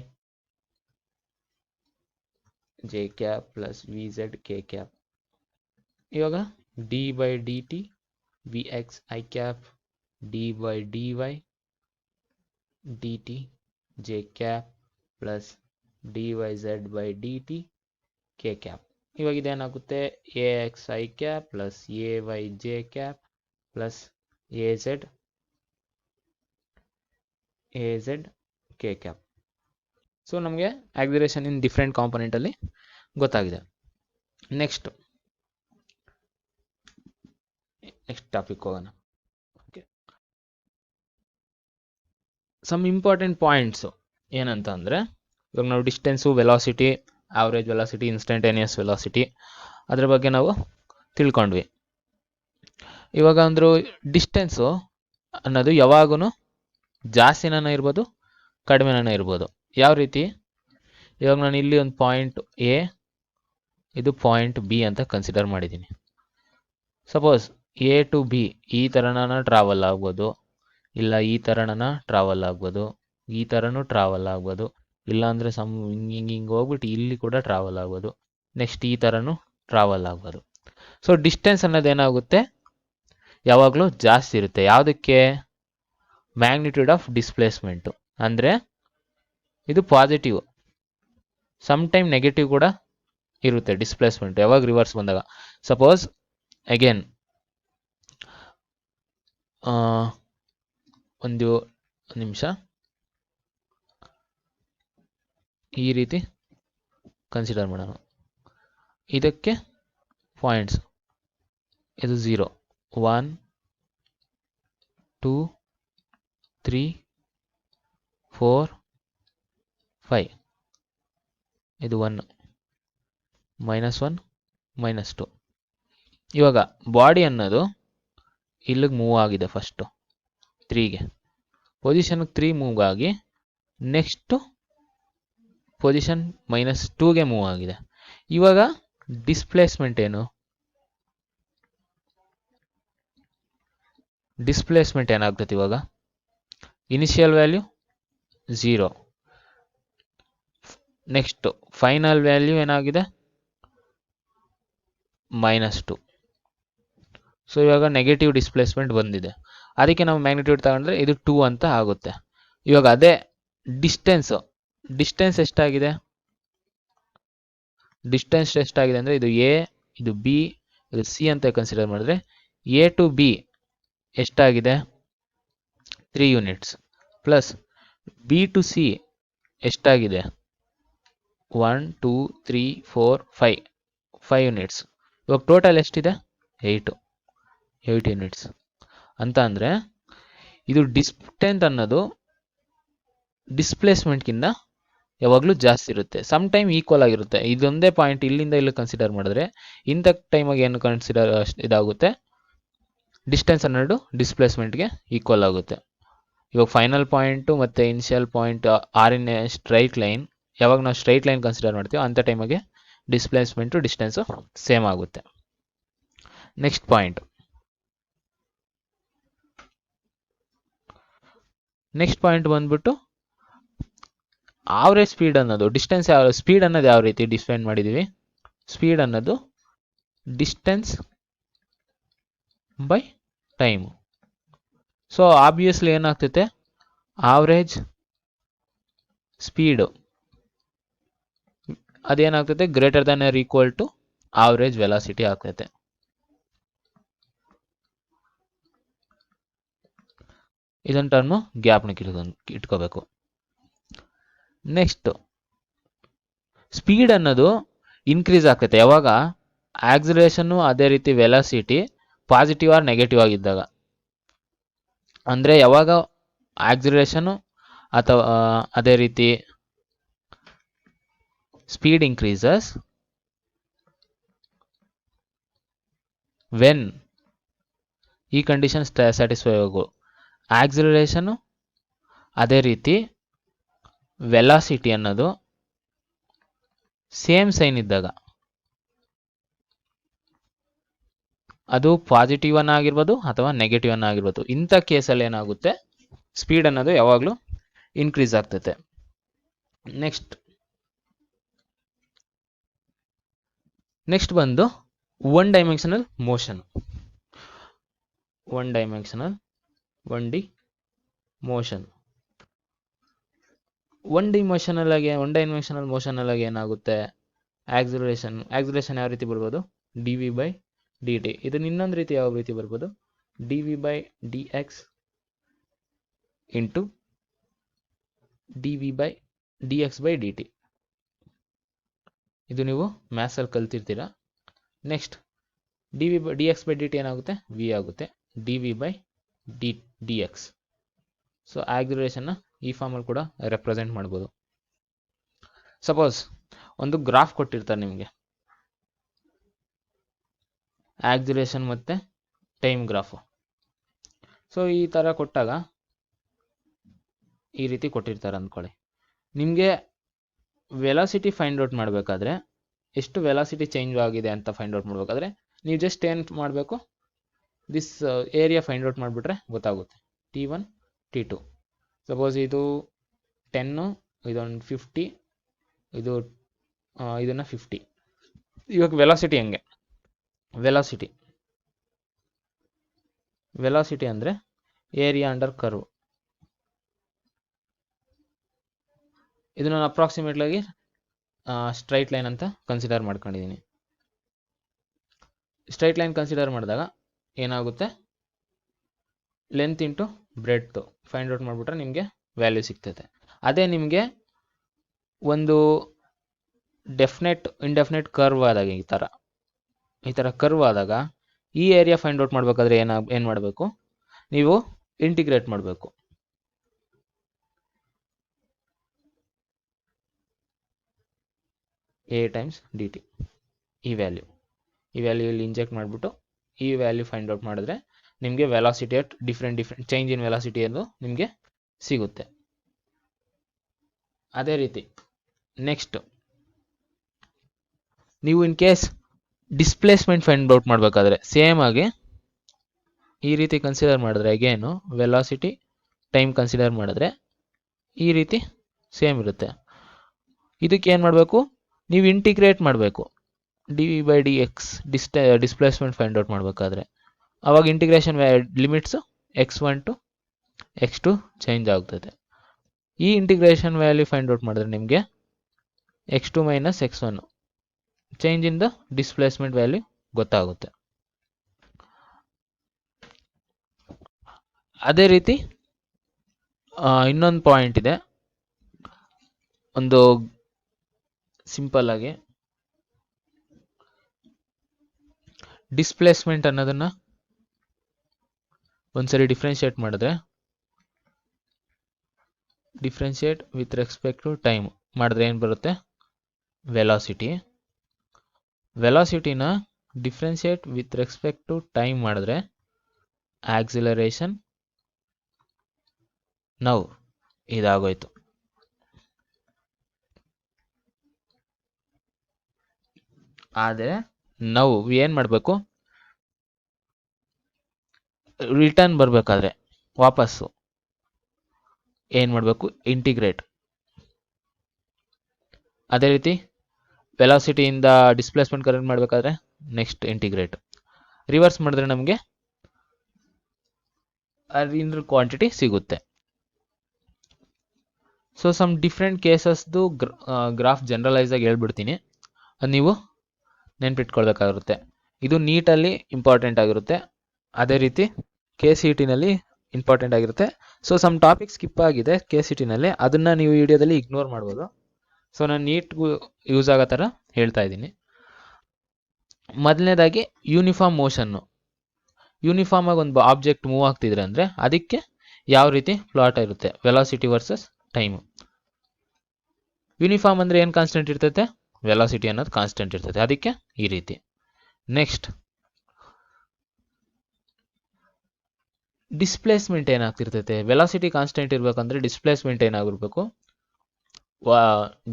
J cap plus V Z K cap. ಇವಾಗ D by D T V X I cap D by D Y D T J cap plus D Y Z by D T K cap. ಇವಾಗ ಇದೇನಾಗುತ್ತೆ, A X I cap plus A Y J cap plus A Z K cap. So ನಮಗೆ acceleration in different ಕಾಂಪೊನೆಂಟಲ್ಲಿ ಗೊತ್ತಾಗಿದೆ. Next topic ಹೋಗೋಣ. Okay, some important points ಏನಂತ ಅಂದರೆ, ಇವಾಗ ನಾವು distance, velocity, average velocity, instantaneous velocity ಅದ್ರ ಬಗ್ಗೆ ನಾವು ತಿಳ್ಕೊಂಡ್ವಿ. ಇವಾಗ ಅಂದರೂ ಡಿಸ್ಟೆನ್ಸು ಅನ್ನೋದು ಯಾವಾಗೂ ಜಾಸ್ತಿನೇ ಇರ್ಬೋದು, ಕಡಿಮೆನೇ ಇರ್ಬೋದು. ಯಾವ ರೀತಿ, ಇವಾಗ ನಾನು ಇಲ್ಲಿ ಒಂದು ಪಾಯಿಂಟ್ ಎ, ಇದು ಪಾಯಿಂಟ್ ಬಿ ಅಂತ ಕನ್ಸಿಡರ್ ಮಾಡಿದ್ದೀನಿ. ಸಪೋಸ್ ಎ ಟು ಬಿ ಈ ಥರನ ಟ್ರಾವೆಲ್ ಆಗ್ಬೋದು, ಇಲ್ಲ ಈ ಥರನ ಟ್ರಾವೆಲ್ ಆಗ್ಬೋದು, ಈ ಥರನೂ ಟ್ರಾವೆಲ್ ಆಗ್ಬೋದು, ಇಲ್ಲಾಂದರೆ ಹಿಂಗೆ ಹೋಗ್ಬಿಟ್ಟು ಇಲ್ಲಿ ಕೂಡ ಟ್ರಾವೆಲ್ ಆಗ್ಬೋದು, ನೆಕ್ಸ್ಟ್ ಈ ಥರನೂ ಟ್ರಾವೆಲ್ ಆಗ್ಬೋದು. ಸೊ ಡಿಸ್ಟೆನ್ಸ್ ಅನ್ನೋದು ಏನಾಗುತ್ತೆ, ಯಾವಾಗಲೂ ಜಾಸ್ತಿ ಇರುತ್ತೆ. ಯಾವುದಕ್ಕೆ, ಮ್ಯಾಗ್ನಿಟ್ಯೂಡ್ ಆಫ್ ಡಿಸ್ಪ್ಲೇಸ್ಮೆಂಟು. ಅಂದರೆ ಇದು ಪಾಸಿಟಿವ್, ಸಮ್ ಟೈಮ್ ನೆಗೆಟಿವ್ ಕೂಡ ಇರುತ್ತೆ ಡಿಸ್ಪ್ಲೇಸ್ಮೆಂಟ್ ಯಾವಾಗ ರಿವರ್ಸ್ ಬಂದಾಗ. ಸಪೋಸ್ ಅಗೇನ್ ಒಂದು ನಿಮಿಷ, ಈ ರೀತಿ ಕನ್ಸಿಡರ್ ಮಾಡೋಣ. ಇದಕ್ಕೆ ಪಾಯಿಂಟ್ಸ್, ಇದು 0 1 2 3 4 5, ಇದು 1. -1 -2. ಇವಾಗ ಬಾಡಿ ಅನ್ನೋದು ಇಲ್ಲಿಗೆ ಮೂವ್ ಆಗಿದೆ, ಫಸ್ಟು 3ಗೆ ಪೊಸಿಷನ್ಗೆ 3 ಮೂವ್ ಆಗಿ ನೆಕ್ಸ್ಟು ಪೊಸಿಷನ್ -2ಗೆ ಮೂವ್ ಆಗಿದೆ. ಇವಾಗ ಡಿಸ್ಪ್ಲೇಸ್ಮೆಂಟ್ ಏನು? ಡಿಸ್ಪ್ಲೇಸ್ಮೆಂಟ್ ಏನಾಗ್ತದೆ ಇವಾಗ? Initial value 0, next final value ಏನಾಗಿದೆ? -2. ಸೊ ಇವಾಗ ನೆಗೆಟಿವ್ ಡಿಸ್ಪ್ಲೇಸ್ಮೆಂಟ್ ಬಂದಿದೆ. ಅದಕ್ಕೆ ನಾವು ಮ್ಯಾಗ್ನಿಟ್ಯೂಡ್ ತಗೊಂಡ್ರೆ ಇದು 2 ಅಂತ ಆಗುತ್ತೆ. ಇವಾಗ ಅದೇ ಡಿಸ್ಟೆನ್ಸ್ ಎಷ್ಟಾಗಿದೆ? ಡಿಸ್ಟೆನ್ಸ್ ಎಷ್ಟಾಗಿದೆ ಅಂದರೆ ಇದು ಎ, ಇದು ಬಿ, ಇದು ಸಿ ಅಂತ ಕನ್ಸಿಡರ್ ಮಾಡಿದ್ರೆ ಎ ಟು ಬಿ ಎಷ್ಟಾಗಿದೆ? 3 units plus B to C ಎಷ್ಟಾಗಿದೆ? 1 2 3 4 5 ಯೂನಿಟ್ಸ್. ಇವಾಗ ಟೋಟಲ್ ಎಷ್ಟಿದೆ? 8 ಯೂನಿಟ್ಸ್ ಅಂತ ಅಂದರೆ ಇದು ಡಿಸ್ಟೆನ್ಸ್ ಅನ್ನೋದು ಡಿಸ್ಪ್ಲೇಸ್ಮೆಂಟ್ಗಿಂತ ಯಾವಾಗಲೂ ಜಾಸ್ತಿ ಇರುತ್ತೆ. ಸಮ್ ಟೈಮ್ ಈಕ್ವಲ್ ಆಗಿರುತ್ತೆ. ಇದೊಂದೇ ಪಾಯಿಂಟ್ ಇಲ್ಲಿಂದ ಇಲ್ಲಿ ಕನ್ಸಿಡರ್ ಮಾಡಿದ್ರೆ ಇಂಥ ಟೈಮಾಗಿ ಏನು ಕನ್ಸಿಡರ್ ಇದಾಗುತ್ತೆ? ಡಿಸ್ಟೆನ್ಸ್ ಅನ್ನೋದು ಡಿಸ್ಪ್ಲೇಸ್ಮೆಂಟ್ಗೆ ಈಕ್ವಲ್ ಆಗುತ್ತೆ. ಇವಾಗ ಫೈನಲ್ ಪಾಯಿಂಟು ಮತ್ತು initial point are in a straight line, ಯಾವಾಗ ನಾವು ಸ್ಟ್ರೈಟ್ ಲೈನ್ ಕನ್ಸಿಡರ್ ಮಾಡ್ತೀವೋ ಅಂಥ ಟೈಮಾಗೆ ಡಿಸ್ಪ್ಲೇಸ್ಮೆಂಟು ಡಿಸ್ಟೆನ್ಸು ಸೇಮ್ ಆಗುತ್ತೆ. ನೆಕ್ಸ್ಟ್ ಪಾಯಿಂಟ್ ಬಂದ್ಬಿಟ್ಟು ಆವ್ರೇಜ್ ಸ್ಪೀಡ್ ಅನ್ನೋದು ಸ್ಪೀಡ್ ಅನ್ನೋದು ಯಾವ ರೀತಿ ಡಿಫೈನ್ ಮಾಡಿದ್ದೀವಿ? ಸ್ಪೀಡ್ ಅನ್ನೋದು distance by time. So obviously ಏನಾಗ್ತೈತೆ? ಆವ್ರೇಜ್ ಸ್ಪೀಡು ಅದೇನಾಗ್ತೈತೆ? Greater than or equal to average velocity ಆಗ್ತೈತೆ. ಇದನ್ನ ಟರ್ಮು ಗ್ಯಾಪ್ನ ಇಟ್ಕೋಬೇಕು. ನೆಕ್ಸ್ಟ್ ಸ್ಪೀಡ್ ಅನ್ನೋದು ಇನ್ಕ್ರೀಸ್ ಆಗ್ತೈತೆ ಯಾವಾಗ? ಆಕ್ಸಿಲರೇಷನ್ನು ಅದೇ ರೀತಿ ವೆಲಾಸಿಟಿ ಪಾಸಿಟಿವ್ ಆರ್ ನೆಗೆಟಿವ್ ಆಗಿದ್ದಾಗ. ಅಂದರೆ ಯಾವಾಗ ಆಕ್ಸಿಲರೇಷನ್ನು ಅಥವಾ ಅದೇ ರೀತಿ speed increases when he condition satisfy ಆಗು, ಆಕ್ಸಿಲರೇಷನ್ನು ಅದೇ ರೀತಿ ವೆಲಾಸಿಟಿ ಅನ್ನೋದು ಸೇಮ್ ಸೈನ್ ಇದ್ದಾಗ, ಅದು ಪಾಸಿಟಿವ್ ಅನ್ನ ಆಗಿರ್ಬೋದು ಅಥವಾ ನೆಗೆಟಿವ್ ಅನ್ನ ಆಗಿರ್ಬೋದು. ಇಂಥ ಕೇಸಲ್ಲಿ ಏನಾಗುತ್ತೆ? ಸ್ಪೀಡ್ ಅನ್ನೋದು ಯಾವಾಗಲೂ ಇನ್ಕ್ರೀಸ್ ಆಗ್ತೈತೆ. ನೆಕ್ಸ್ಟ್ ಬಂದು one dimensional motion. 1D motion. One dimensional motion ಅಲ್ಲಾಗಿ ಏನಾಗುತ್ತೆ? ಆಕ್ಸಿಲರೇಷನ್ ಯಾವ ರೀತಿ ಬರ್ಬೋದು? dv/dt. ಇದನ್ನ ಇನ್ನೊಂದು ರೀತಿ ಯಾವ ರೀತಿ ಬರ್ಬೋದು? dv/dx into dv/dx/dt. ಇದು ನೀವು ಮ್ಯಾಥ್ಸಲ್ಲಿ ಕಲ್ತಿರ್ತೀರಾ. ನೆಕ್ಸ್ಟ್ dv/dx/dt ಏನಾಗುತ್ತೆ? v ಆಗುತ್ತೆ. dv/dx. ಸೊ ಆಕ್ಸಿಲರೇಷನ್ನ ಈ ಫಾರ್ಮಲ್ಲಿ ಕೂಡ ರೆಪ್ರೆಸೆಂಟ್ ಮಾಡ್ಬೋದು. ಸಪೋಸ್ ಒಂದು ಗ್ರಾಫ್ ಕೊಟ್ಟಿರ್ತಾರೆ ನಿಮಗೆ, ಆಕ್ಸಿಲರೇಷನ್ ಮತ್ತು ಟೈಮ್ ಗ್ರಾಫು. ಸೊ ಈ ಥರ ಕೊಟ್ಟಾಗ ಈ ರೀತಿ ಕೊಟ್ಟಿರ್ತಾರೆ ಅಂದ್ಕೊಳ್ಳಿ. ನಿಮಗೆ ವೆಲಾಸಿಟಿ ಫೈಂಡ್ ಔಟ್ ಮಾಡಬೇಕಾದ್ರೆ, ಎಷ್ಟು ವೆಲಾಸಿಟಿ ಚೇಂಜ್ ಆಗಿದೆ ಅಂತ ಫೈಂಡ್ ಔಟ್ ಮಾಡಬೇಕಾದ್ರೆ ನೀವು ಜಸ್ಟ್ ಏನು ಮಾಡಬೇಕು? ದಿಸ್ ಏರಿಯಾ ಫೈಂಡ್ ಔಟ್ ಮಾಡಿಬಿಟ್ರೆ ಗೊತ್ತಾಗುತ್ತೆ. t1 t2. ಸಪೋಸ್ ಇದು 10, ಇದೊಂದು 50, ಇದನ್ನು 50. ಇವಾಗ ವೆಲಾಸಿಟಿ ಹೆಂಗೆ? ವೆಲಾಸಿಟಿ ಅಂದರೆ ಏರಿಯಾ ಅಂಡರ್ ಕರ್ವ್. ಇದು ನಾನು ಅಪ್ರಾಕ್ಸಿಮೇಟ್ಲಾಗಿ ಸ್ಟ್ರೈಟ್ ಲೈನ್ ಅಂತ ಕನ್ಸಿಡರ್ ಮಾಡ್ಕೊಂಡಿದ್ದೀನಿ. ಸ್ಟ್ರೈಟ್ ಲೈನ್ ಕನ್ಸಿಡರ್ ಮಾಡಿದಾಗ ಏನಾಗುತ್ತೆ? Length into breadth find out ಮಾಡಿಬಿಟ್ರೆ ನಿಮಗೆ ವ್ಯಾಲ್ಯೂ ಸಿಗ್ತೈತೆ. ಅದೇ ನಿಮಗೆ ಒಂದು ಇಂಡೆಫಿನೆಟ್ ಕರ್ವ್ ಆದಾಗ, ಈ ಥರ ಕರ್ವ್ ಆದಾಗ ಈ ಏರಿಯಾ ಫೈಂಡ್ ಔಟ್ ಮಾಡಬೇಕಾದ್ರೆ ಏನು ಮಾಡಬೇಕು? ನೀವು ಇಂಟಿಗ್ರೇಟ್ ಮಾಡಬೇಕು. a times dt. ಈ ವ್ಯಾಲ್ಯೂ ಇಲ್ಲಿ ಇಂಜೆಕ್ಟ್ ಮಾಡಿಬಿಟ್ಟು ಈ ವ್ಯಾಲ್ಯೂ ಫೈಂಡ್ ಔಟ್ ಮಾಡಿದ್ರೆ ನಿಮಗೆ velocity at different change in velocity ಎಂದು ನಿಮಗೆ ಸಿಗುತ್ತೆ. ಅದೇ ರೀತಿ ನೆಕ್ಸ್ಟ್ ನೀವು in case displacement find out ಮಾಡಬೇಕಾದ್ರೆ ಸೇಮ್ ಆಗಿ ಈ ರೀತಿ ಕನ್ಸಿಡರ್ ಮಾಡಿದ್ರೆ ಅಗೇನು ವೆಲಾಸಿಟಿ ಟೈಮ್ ಕನ್ಸಿಡರ್ ಮಾಡಿದ್ರೆ ಈ ರೀತಿ ಸೇಮ್ ಇರುತ್ತೆ. ಇದಕ್ಕೆ ಏನು ಮಾಡಬೇಕು, ನೀವು ಇಂಟಿಗ್ರೇಟ್ ಮಾಡಬೇಕು. dv/dx ಡಿಸ್ಪ್ಲೇಸ್ಮೆಂಟ್ ಫೈಂಡ್ ಔಟ್ ಮಾಡಬೇಕಾದ್ರೆ ಅವಾಗ integration limits x1 to x2 change ಆಗ್ತದೆ. ಈ ಇಂಟಿಗ್ರೇಷನ್ ವ್ಯಾಲ್ಯೂ ಫೈಂಡ್ ಔಟ್ ಮಾಡಿದ್ರೆ ನಿಮಗೆ x2 minus x1 change in the displacement value ಗೊತ್ತಾಗುತ್ತೆ. ಅದೇ ರೀತಿ ಇನ್ನೊಂದು ಪಾಯಿಂಟ್ ಇದೆ, ಒಂದು ಸಿಂಪಲ್ ಆಗಿ ಡಿಸ್ಪ್ಲೇಸ್ಮೆಂಟ್ ಅನ್ನೋದನ್ನ ಒಂದ್ಸರಿ ಡಿಫ್ರೆನ್ಶಿಯೇಟ್ ಮಾಡಿದ್ರೆ differentiate with respect to time ಮಾಡಿದ್ರೆ ಏನು ಬರುತ್ತೆ, ವೆಲಾಸಿಟಿನ differentiate with respect to time ಮಾಡಿದ್ರೆ ಆಕ್ಸಿಲರೇಷನ್ ನೌ ಇದಾಗೋಯ್ತು. ಆದರೆ ನಾವು ಏನು ಮಾಡಬೇಕು, ರಿಟರ್ನ್ ಬರಬೇಕಾದ್ರೆ ವಾಪಸ್ಸು ಏನು ಮಾಡಬೇಕು, ಇಂಟಿಗ್ರೇಟ್. ಅದೇ ರೀತಿ ವೆಲಾಸಿಟಿಯಿಂದ ಡಿಸ್ಪ್ಲೇಸ್ಮೆಂಟ್ ಕರೆಂಟ್ ಮಾಡಬೇಕಾದ್ರೆ ನೆಕ್ಸ್ಟ್ ಇಂಟಿಗ್ರೇಟ್. ರಿವರ್ಸ್ ಮಾಡಿದ್ರೆ ನಮಗೆ ಅದರ ಕ್ವಾಂಟಿಟಿ ಸಿಗುತ್ತೆ. ಸೊ ಸಮ್ ಡಿಫ್ರೆಂಟ್ ಕೇಸಸ್ದು ಗ್ರಾಫ್ ಜನರಲೈಸ್ ಆಗಿ ಹೇಳ್ಬಿಡ್ತೀನಿ, ಅದು ನೀವು ನೆನ್ಪಿಟ್ಕೊಳ್ಬೇಕಾಗಿರುತ್ತೆ. ಇದು ನೀಟಲ್ಲಿ ಇಂಪಾರ್ಟೆಂಟ್ ಆಗಿರುತ್ತೆ, ಅದೇ ರೀತಿ KCET-ನಲ್ಲಿ ಇಂಪಾರ್ಟೆಂಟ್ ಆಗಿರುತ್ತೆ. ಸೊ ಸಮ್ ಟಾಪಿಕ್ ಸ್ಕಿಪ್ ಆಗಿದೆ KCET-ನಲ್ಲಿ, ಅದನ್ನು ನೀವು ವಿಡಿಯೋದಲ್ಲಿ ಇಗ್ನೋರ್ ಮಾಡ್ಬೋದು. ಸೊ ನಾನು ನೀಟ್ಗೂ ಯೂಸ್ ಆಗೋ ಥರ ಹೇಳ್ತಾ ಇದ್ದೀನಿ. ಮೊದಲನೇದಾಗಿ ಯೂನಿಫಾರ್ಮ್ ಮೋಷನ್ನು. ಯೂನಿಫಾರ್ಮ್ ಆಗಿ ಒಂದು ಆಬ್ಜೆಕ್ಟ್ ಮೂವ್ ಆಗ್ತಿದ್ರೆ ಅಂದರೆ ಅದಕ್ಕೆ ಯಾವ ರೀತಿ ಪ್ಲಾಟ್ ಇರುತ್ತೆ, ವೆಲಾಸಿಟಿ ವರ್ಸಸ್ ಟೈಮು. ಯೂನಿಫಾರ್ಮ್ ಅಂದರೆ ಏನು ಕಾನ್ಸ್ಟೆಂಟ್ ಇರ್ತೈತೆ, ವೆಲಾಸಿಟಿ ಅನ್ನೋದು ಕಾನ್ಸ್ಟೆಂಟ್ ಇರ್ತೈತೆ, ಅದಕ್ಕೆ ಈ ರೀತಿ. ನೆಕ್ಸ್ಟ್ ಡಿಸ್ಪ್ಲೇಸ್ಮೆಂಟ್ ಏನಾಗ್ತಿರ್ತೈತೆ, ವೆಲಾಸಿಟಿ ಕಾನ್ಸ್ಟೆಂಟ್ ಇರಬೇಕಂದ್ರೆ ಡಿಸ್ಪ್ಲೇಸ್ಮೆಂಟ್ ಏನಾಗಿರ್ಬೇಕು,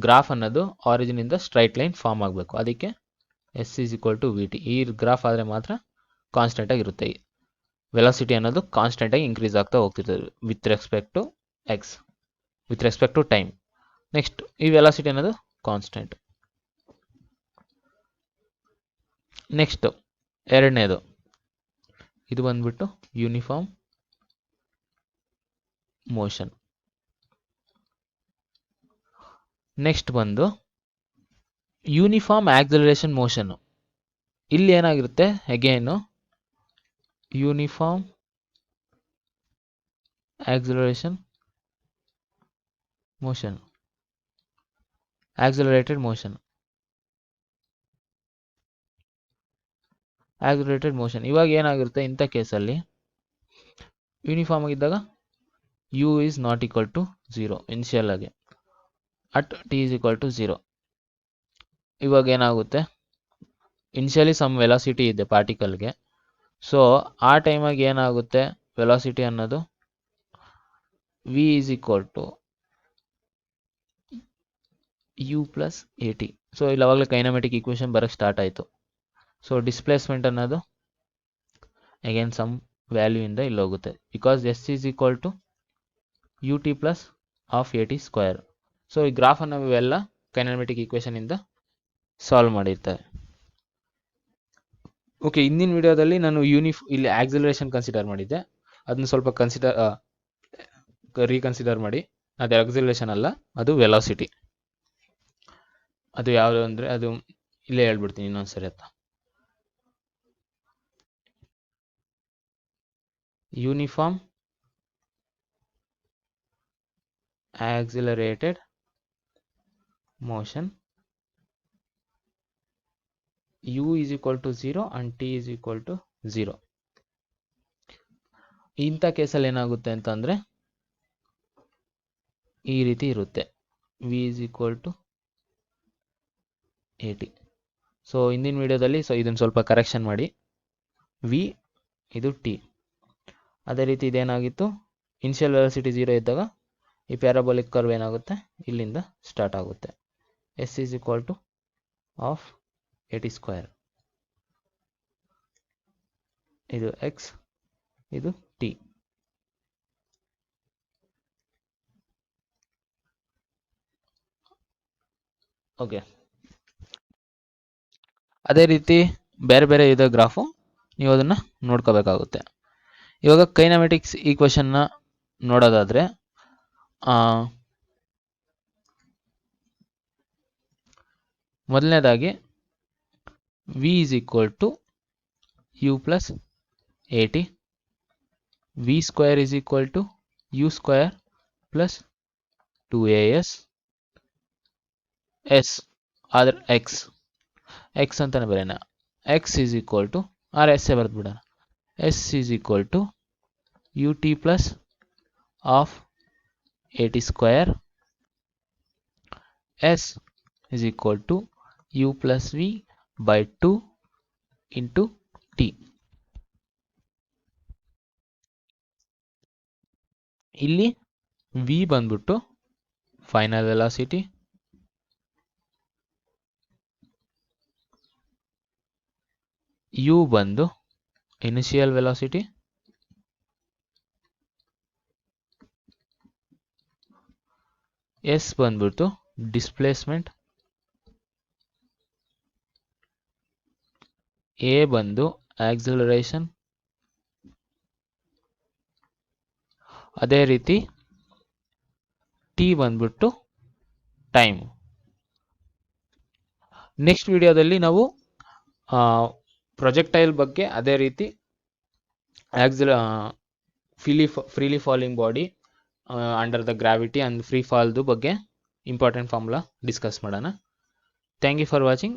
ಗ್ರಾಫ್ ಅನ್ನೋದು ಆರಿಜಿನಿಂದ ಸ್ಟ್ರೈಟ್ ಲೈನ್ ಫಾರ್ಮ್ ಆಗಬೇಕು, ಅದಕ್ಕೆ S=vt. ಈ ಗ್ರಾಫ್ ಆದರೆ ಮಾತ್ರ ಕಾನ್ಸ್ಟೆಂಟ್ ಆಗಿರುತ್ತೆ. ವೆಲಾಸಿಟಿ ಅನ್ನೋದು ಕಾನ್ಸ್ಟೆಂಟ್ ಆಗಿ ಇನ್ಕ್ರೀಸ್ ಆಗ್ತಾ ಹೋಗ್ತಿರ್ತದೆ with respect to x, with respect to time. Next ಈ ವೆಲಾಸಿಟಿ ಅನ್ನೋದು ಕಾನ್ಸ್ಟೆಂಟ್. ನೆಕ್ಸ್ಟ್ ಎರಡನೇದು ಇದು ಬಂದ್ಬಿಟ್ಟು ಯೂನಿಫಾರ್ಮ್ ಮೋಷನ್. ನೆಕ್ಸ್ಟ್ ಬಂದು ಯೂನಿಫಾರ್ಮ್ ಆಕ್ಸಲರೇಷನ್ ಮೋಷನ್. ಇಲ್ಲಿ ಏನಾಗಿರುತ್ತೆ, again uniform acceleration motion, accelerated motion, accelerated motion. ಇವಾಗ ಏನಾಗಿರುತ್ತೆ ಇಂಥ ಕೇಸಲ್ಲಿ ಯೂನಿಫಾರ್ಮ್ ಆಗಿದ್ದಾಗ u is not equal to 0 initial ಆಗಿ at t is equal to 0. ಇವಾಗ ಏನಾಗುತ್ತೆ, ಇನಿಷಿಯಲಿ ಸಮ್ ವೆಲಾಸಿಟಿ ಇದೆ ಪಾರ್ಟಿಕಲ್ಗೆ. ಸೊ ಆ ಟೈಮಾಗಿ ಏನಾಗುತ್ತೆ, ವೆಲಾಸಿಟಿ ಅನ್ನೋದು v is equal to u plus at. So ಇಲ್ಲಿ ಅವಾಗಲೇ ಕೈನಮೆಟಿಕ್ ಈಕ್ವೇಷನ್ ಬರೋಕ್ಕೆ ಸ್ಟಾರ್ಟ್ ಆಯಿತು. ಸೊ ಡಿಸ್ಪ್ಲೇಸ್ಮೆಂಟ್ ಅನ್ನೋದು ಅಗೇನ್ ಸಮ್ ವ್ಯಾಲ್ಯೂ ಇಂದ ಇಲ್ಲಿ ಹೋಗುತ್ತೆ, because S is equal to ut plus of at square. So ಈ ಗ್ರಾಫನ್ನು ಇವೆಲ್ಲ ಕೈನಮೆಟಿಕ್ ಈಕ್ವೇಷನ್ ಇಂದ ಸಾಲ್ವ್ ಮಾಡಿರ್ತಾರೆ. ಓಕೆ, ಇಂದಿನ ವಿಡಿಯೋದಲ್ಲಿ ನಾನು ಇಲ್ಲಿ ಆಕ್ಸಲರೇಷನ್ ಕನ್ಸಿಡರ್ ಮಾಡಿದ್ದೆ, ಅದನ್ನ ಸ್ವಲ್ಪ ರೀಕನ್ಸಿಡರ್ ಮಾಡಿ. ಅದು ಆಕ್ಸಲರೇಷನ್ ಅಲ್ಲ, ಅದು ವೆಲಾಸಿಟಿ. ಅದು ಯಾವುದು ಅಂದರೆ ಅದು ಇಲ್ಲೇ ಹೇಳ್ಬಿಡ್ತೀನಿ ಇನ್ನೊಂದ್ಸರಿ ಅಂತ. Uniform accelerated motion, u is equal to 0 and t is equal to 0. ಇಂಥ ಕೇಸಲ್ಲಿ ಏನಾಗುತ್ತೆ ಅಂತಂದರೆ ಈ ರೀತಿ ಇರುತ್ತೆ, v is equal to at. So ಹಿಂದಿನ ವಿಡಿಯೋದಲ್ಲಿ ಇದನ್ನು ಸ್ವಲ್ಪ ಕರೆಕ್ಷನ್ ಮಾಡಿ. ವಿ ಇದು ಟಿ. ಅದೇ ರೀತಿ ಇದೇನಾಗಿತ್ತು, ಇನಿಷಿಯಲ್ ವೆಲಾಸಿಟಿ 0 ಇದ್ದಾಗ ಈ ಪ್ಯಾರಾಬೋಲಿಕ್ ಕರ್ವ್ ಏನಾಗುತ್ತೆ, ಇಲ್ಲಿಂದ ಸ್ಟಾರ್ಟ್ ಆಗುತ್ತೆ. S is equal to half AT². ಇದು ಎಕ್ಸ್, ಇದು ಟಿ. ಓಕೆ, ಅದೇ ರೀತಿ ಬೇರೆ ಬೇರೆ ಇದೆ ಗ್ರಾಫು, ನೀವು ಅದನ್ನು ನೋಡ್ಕೋಬೇಕಾಗುತ್ತೆ. ಇವಾಗ ಕೈನಮೆಟಿಕ್ಸ್ ಈಕ್ವೇಷನ್ನ ನೋಡೋದಾದರೆ ಮೊದಲನೇದಾಗಿ V is equal to U plus AT, V² is equal to U² plus 2AS, S ಆದರೆ ಎಕ್ಸ್ ಅಂತಾನೆ ಬರೆಯೋಣ. X is equal to S ಬರೆದು ಬಿಡೋಣ. S is equal to UT plus half AT², S is equal to U plus V by 2 into T. ಇಲ್ಲಿ V ಬಂದ್ಬಿಟ್ಟು final velocity, U ಬಂದು initial velocity, S ಬಂದ್ಬಿಟ್ಟು displacement, A ಬಂದು acceleration, ಅದೇ ರೀತಿ T ಬಂದ್ಬಿಟ್ಟು ಟೈಮ್. ನೆಕ್ಸ್ಟ್ ವಿಡಿಯೋದಲ್ಲಿ ನಾವು ಪ್ರೊಜೆಕ್ಟೈಲ್ ಬಗ್ಗೆ, ಅದೇ ರೀತಿ freely falling body under the gravity and free ಫಾಲ್ದು ಬಗ್ಗೆ ಇಂಪಾರ್ಟೆಂಟ್ ಫಾರ್ಮುಲಾ ಡಿಸ್ಕಸ್ ಮಾಡೋಣ. Thank you for watching.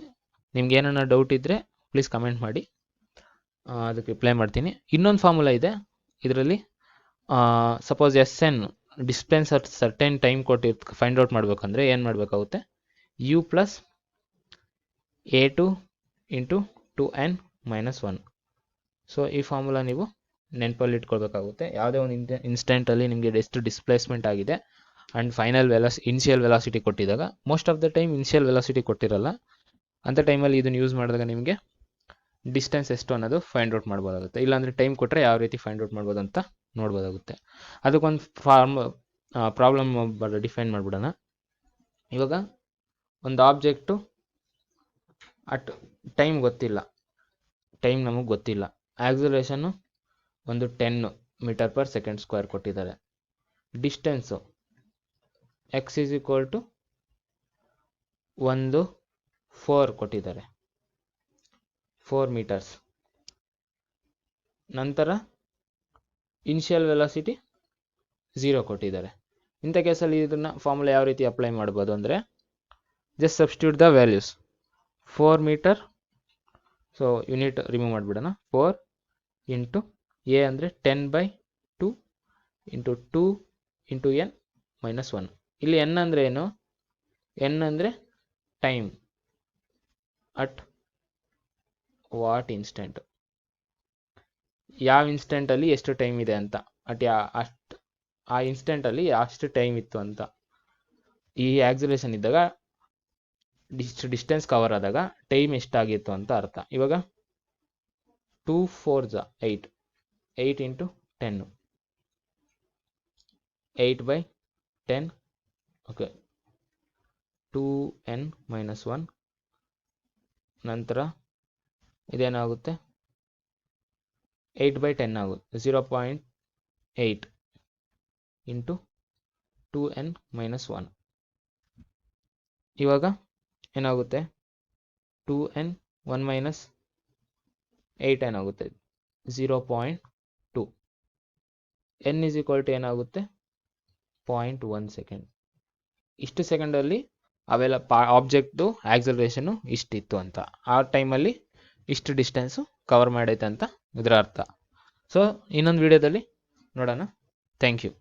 ನಿಮ್ಗೆ ಏನಾರ ಡೌಟ್ ಇದ್ದರೆ ಪ್ಲೀಸ್ ಕಮೆಂಟ್ ಮಾಡಿ, ಅದಕ್ಕೆ ರಿಪ್ಲೈ ಮಾಡ್ತೀನಿ. ಇನ್ನೊಂದು ಫಾರ್ಮುಲಾ ಇದೆ, ಇದರಲ್ಲಿ suppose SN distance at certain time ಕೊಟ್ಟಿರ್ತ ಫೈಂಡ್ ಔಟ್ ಮಾಡಬೇಕಂದ್ರೆ ಏನು ಮಾಡಬೇಕಾಗುತ್ತೆ, U plus A2 into 2n-1. So ಈ ಫಾರ್ಮುಲಾ ನೀವು ನೆನಪಲ್ಲಿ ಇಟ್ಕೊಳ್ಬೇಕಾಗುತ್ತೆ. ಯಾವುದೇ ಒಂದು ಇನ್ಸ್ಟೆಂಟಲ್ಲಿ ನಿಮಗೆ ಎಷ್ಟು ಡಿಸ್ಪ್ಲೇಸ್ಮೆಂಟ್ ಆಗಿದೆ ಆ್ಯಂಡ್ ಫೈನಲ್ ಇನಿಷಿಯಲ್ ವೆಲಾಸಿಟಿ ಕೊಟ್ಟಿದ್ದಾಗ, most of the time initial velocity ಕೊಟ್ಟಿರಲ್ಲ, ಅಂಥ ಟೈಮಲ್ಲಿ ಇದನ್ನು ಯೂಸ್ ಮಾಡಿದಾಗ ನಿಮಗೆ ಡಿಸ್ಟೆನ್ಸ್ ಎಷ್ಟು ಅನ್ನೋದು ಫೈಂಡ್ ಔಟ್ ಮಾಡ್ಬೋದಾಗುತ್ತೆ. ಇಲ್ಲಾಂದರೆ ಟೈಮ್ ಕೊಟ್ಟರೆ ಯಾವ ರೀತಿ ಫೈಂಡ್ ಔಟ್ ಮಾಡ್ಬೋದು ಅಂತ ನೋಡ್ಬೋದಾಗುತ್ತೆ. ಅದಕ್ಕೊಂದು ಪ್ರಾಬ್ಲಮ್ ಡಿಫೈನ್ ಮಾಡಿಬಿಡೋಣ. ಇವಾಗ ಒಂದು ಆಬ್ಜೆಕ್ಟು ಅಟ್ ಟೈಮ್ ಗೊತ್ತಿಲ್ಲ, ಟೈಮ್ ನಮಗೆ ಗೊತ್ತಿಲ್ಲ, ಆಕ್ಸಿಲರೇಷನ್ನು ಒಂದು 10 m/s² ಕೊಟ್ಟಿದ್ದಾರೆ. Distance X is equal to 4 ಕೊಟ್ಟಿದ್ದಾರೆ, 4 meters. ನಂತರ ಇನಿಷಿಯಲ್ ವೆಲಾಸಿಟಿ 0 ಕೊಟ್ಟಿದ್ದಾರೆ. ಇಂಥ ಕೇಸಲ್ಲಿ ಇದನ್ನು ಫಾರ್ಮುಲಾ ಯಾವ ರೀತಿ ಅಪ್ಲೈ ಮಾಡ್ಬೋದು ಅಂದರೆ, just substitute the values. 4 meter, so unit remove ಮಾಡಿಬಿಡೋಣ. 4 ಇಂಟು ಎ ಅಂದರೆ 10/2 ಇಂಟು 2 ಇಂಟು n-1. ಇಲ್ಲಿ n ಅಂದರೆ ಏನು, n ಅಂದರೆ ಟೈಮ್ ಅಟ್ ವಾಟ್ ಇನ್ಸ್ಟೆಂಟ್, ಯಾವ ಇನ್ಸ್ಟೆಂಟಲ್ಲಿ ಎಷ್ಟು ಟೈಮ್ ಇದೆ ಅಂತ, ಆ ಇನ್ಸ್ಟೆಂಟಲ್ಲಿ ಅಷ್ಟು ಟೈಮ್ ಇತ್ತು ಅಂತ. ಈ ಆಕ್ಸಿಲರೇಷನ್ ಇದ್ದಾಗ ಡಿಸ್ಟೆನ್ಸ್ ಕವರ್ ಆದಾಗ ಟೈಮ್ ಎಷ್ಟಾಗಿತ್ತು ಅಂತ ಅರ್ಥ. ಇವಾಗ 2 4s 8 ಇಂಟು 10, 8/10. Okay, 2n-1. ನಂತರ ಇದೇನಾಗುತ್ತೆ, 8/10 ಆಗುತ್ತೆ, 0.8 ಇಂಟು 2n-1. ಇವಾಗ ಏನಾಗುತ್ತೆ, 2n1 - 8 ಏನಾಗುತ್ತೆ, 0.2. n ಈಸ್ ಈಕ್ವಲ್ ಟು ಏನಾಗುತ್ತೆ, 0.1 ಸೆಕೆಂಡ್. ಇಷ್ಟು ಸೆಕೆಂಡಲ್ಲಿ ಅವೆಲ್ಲ ಆಬ್ಜೆಕ್ಟ್ದು ಆಕ್ಸಲರೇಷನು ಇಷ್ಟಿತ್ತು ಅಂತ, ಆ ಟೈಮಲ್ಲಿ ಇಷ್ಟು ಡಿಸ್ಟೆನ್ಸು ಕವರ್ ಮಾಡೈತೆ ಅಂತ ಇದರ ಅರ್ಥ. ಸೊ ಇನ್ನೊಂದು ವಿಡಿಯೋದಲ್ಲಿ ನೋಡೋಣ. Thank you.